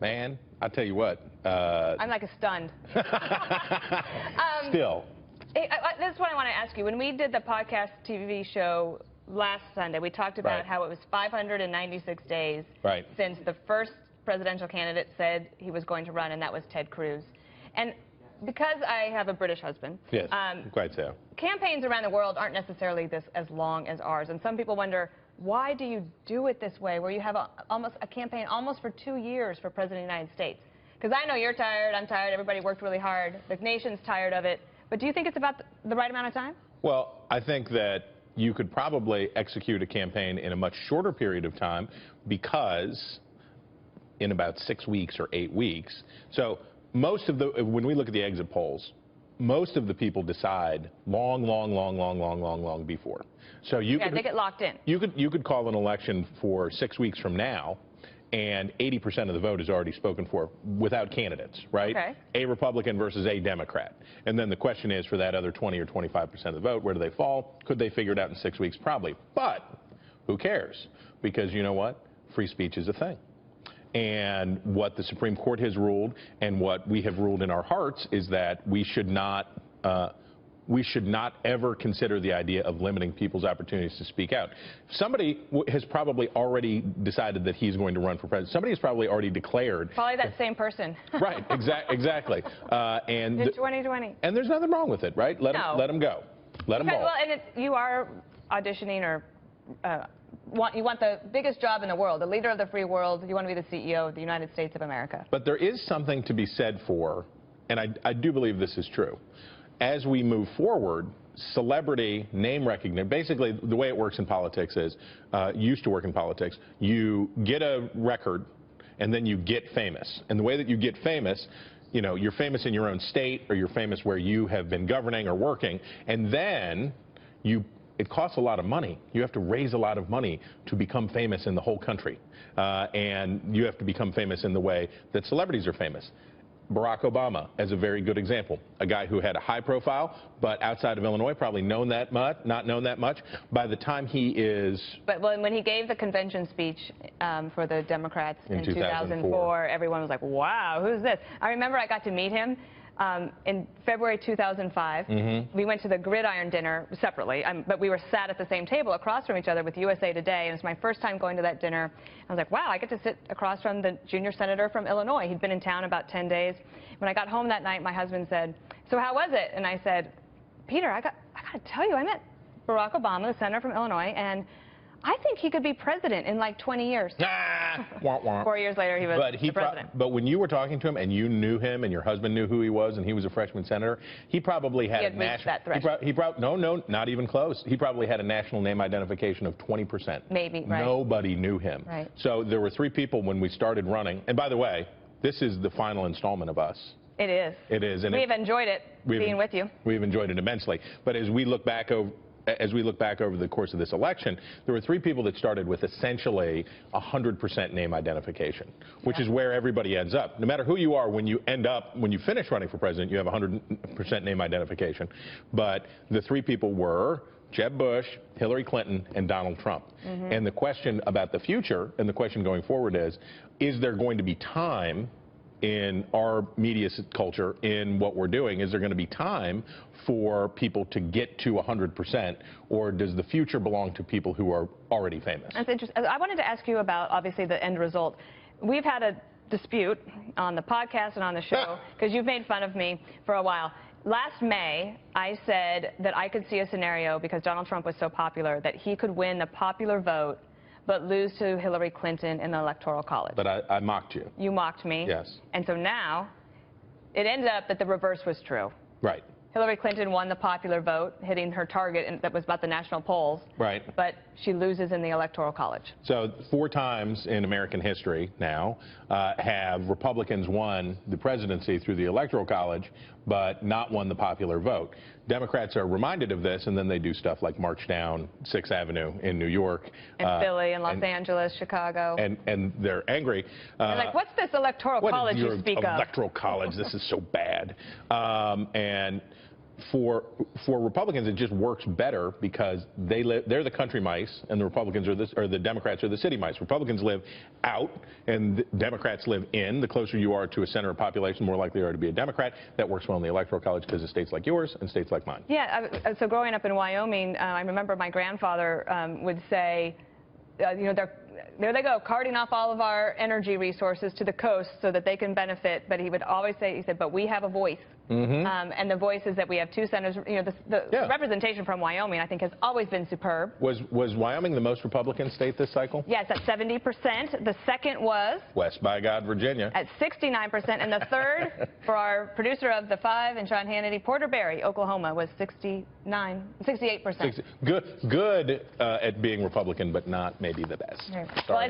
Man, I'll tell you what. I'm like stunned. Still. This is what I want to ask you. When we did the podcast TV show last Sunday, we talked about how it was 596 days since the first presidential candidate said he was going to run, and that was Ted Cruz. And because I have a British husband, yes, quite so. Campaigns around the world aren't necessarily as long as ours, and some people wonder, why do you do it this way, where you have a campaign almost for 2 years for President of the United States? Because I know you're tired, I'm tired, everybody worked really hard, the nation's tired of it, but do you think it's about the right amount of time? Well, I think that you could probably execute a campaign in a much shorter period of time, because in about 6 weeks or 8 weeks, so most of when we look at the exit polls, most of the people decide long before. So they get locked in. You could call an election for 6 weeks from now, and 80% of the vote is already spoken for without candidates, right? Okay. A Republican versus a Democrat. And then the question is, for that other 20 or 25% of the vote, where do they fall? Could they figure it out in 6 weeks? Probably. But who cares? Because you know what? Free speech is a thing. And what the Supreme Court has ruled, and what we have ruled in our hearts, is that we should not ever consider the idea of limiting people's opportunities to speak out. Somebody has probably already decided that he's going to run for president. Somebody has probably already declared. Probably that same person. Right, exactly. And in 2020. And there's nothing wrong with it, right? Let him go. Let him roll. Well, and you are auditioning or you want the biggest job in the world, the leader of the free world. You want to be the CEO of the United States of America. But there is something to be said for, and I do believe this is true, as we move forward, celebrity, name recognition, basically the way it works in politics is, used to work in politics, you get a record and then you get famous. And the way that you get famous, you know, you're famous in your own state, or you're famous where you have been governing or working, and then it costs a lot of money. You have to raise a lot of money to become famous in the whole country. And you have to become famous in the way that celebrities are famous. Barack Obama as a very good example. A guy who had a high profile, but outside of Illinois, probably not known that much. By the time he is... But when he gave the convention speech for the Democrats in 2004, everyone was like, wow, who's this? I remember I got to meet him. In February 2005, we went to the Gridiron dinner separately, but we were sat at the same table across from each other with USA Today, and it was my first time going to that dinner. I was like, wow, I get to sit across from the junior senator from Illinois. He'd been in town about 10 days. When I got home that night, my husband said, so how was it? And I said, Peter, I got to tell you, I met Barack Obama, the senator from Illinois, and I think he could be president in like 20 years. Wah, wah. 4 years later, he was the president. But when you were talking to him and you knew him and your husband knew who he was and he was a freshman senator, he probably had a national... No, not even close. He probably had a national name identification of 20%. Maybe, right. Nobody knew him. Right. So there were 3 people when we started running. And by the way, this is the final installment of us. It is. It is. And we've enjoyed it, being with you. We've enjoyed it immensely. But as we look back over the course of this election, there were 3 people that started with essentially 100% name identification, which is where everybody ends up. No matter who you are, when you finish running for president, you have 100% name identification. But the 3 people were Jeb Bush, Hillary Clinton, and Donald Trump. And the question about the future, and the question going forward is there going to be time in our media culture, in what we're doing, is there going to be time for people to get to 100%, or does the future belong to people who are already famous? That's interesting. I wanted to ask you about, obviously, the end result. We've had a dispute on the podcast and on the show, because you've made fun of me for a while. Last May, I said that I could see a scenario, because Donald Trump was so popular, that he could win the popular vote but lose to Hillary Clinton in the Electoral College. But I mocked you. You mocked me. Yes. And so now, it ended up that the reverse was true. Right. Hillary Clinton won the popular vote, hitting her target, and that was about the national polls. Right. But she loses in the Electoral College. So 4 times in American history now have Republicans won the presidency through the Electoral College, but not won the popular vote. Democrats are reminded of this, and then they do stuff like march down 6th Avenue in New York. And Philly and Los Angeles, Chicago. And they're angry. They're like, what's this Electoral College you speak of? Electoral College, this is so bad. And for Republicans, it just works better because they're the country mice, and the Republicans or the Democrats are the city mice. Republicans live out, and Democrats live in. The closer you are to a center of population, the more likely you are to be a Democrat. That works well in the Electoral College because of states like yours and states like mine. Yeah. So growing up in Wyoming, I remember my grandfather would say, you know, there they go, carting off all of our energy resources to the coast so that they can benefit. But he would always say, he said, but we have a voice. And the voice is that we have two senators. You know, the representation from Wyoming, I think, has always been superb. Was Wyoming the most Republican state this cycle? Yes, at 70%. The second was West by God, Virginia, at 69%. And the third, for our producer of The Five and Sean Hannity, Porterberry, Oklahoma, was 68%. Good at being Republican, but not maybe the best. Right. Sorry. Well,